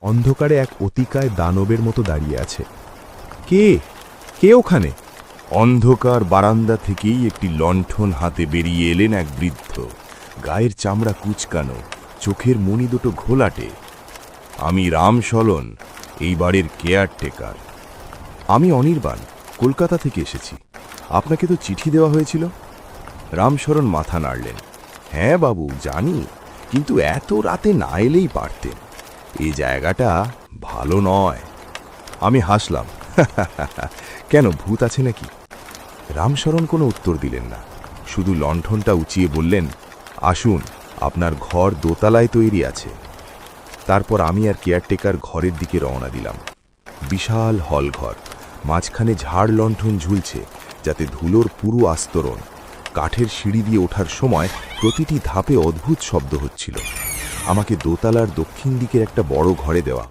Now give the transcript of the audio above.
অন্ধকারে এক অতিকায় দানবের মতো দাঁড়িয়ে আছে। কে কে ওখানে? অন্ধকার বারান্দা থেকেই একটি লণ্ঠন হাতে বেরিয়ে এলেন এক বৃদ্ধ, গায়ের চামড়া কুচকানো, চোখের মণি দুটো ঘোলাটে। আমি রামশলন, এই বাড়ির কেয়ারটেকার। আমি অনির্বাণ, কলকাতা থেকে এসেছি। আপনাকে তো চিঠি দেওয়া হয়েছিল। রামশরণ মাথা নাড়লেন। হ্যাঁ বাবু, জানি, কিন্তু এত রাতে না এলেই পারতেন। এই জায়গাটা ভালো নয়। আমি হাসলাম। কেন, ভূত আছে নাকি? রামশরণ কোনো উত্তর দিলেন না, শুধু লণ্ঠনটা উঁচিয়ে বললেন, আসুন, আপনার ঘর দোতলায় তৈরি আছে। তারপর আমি আর কেয়ারটেকার ঘরের দিকে রওনা দিলাম। বিশাল হলঘর, মাঝখানে ঝাড় লণ্ঠন ঝুলছে, যাতে ধুলোর পুরো আস্তরণ। কাঠের সিঁড়ি দিয়ে ওঠার সময় প্রতিটি ধাপে অদ্ভুত শব্দ হচ্ছিল। আমাকে দোতলার দক্ষিণ দিকের একটা বড় ঘরে দেওয়া।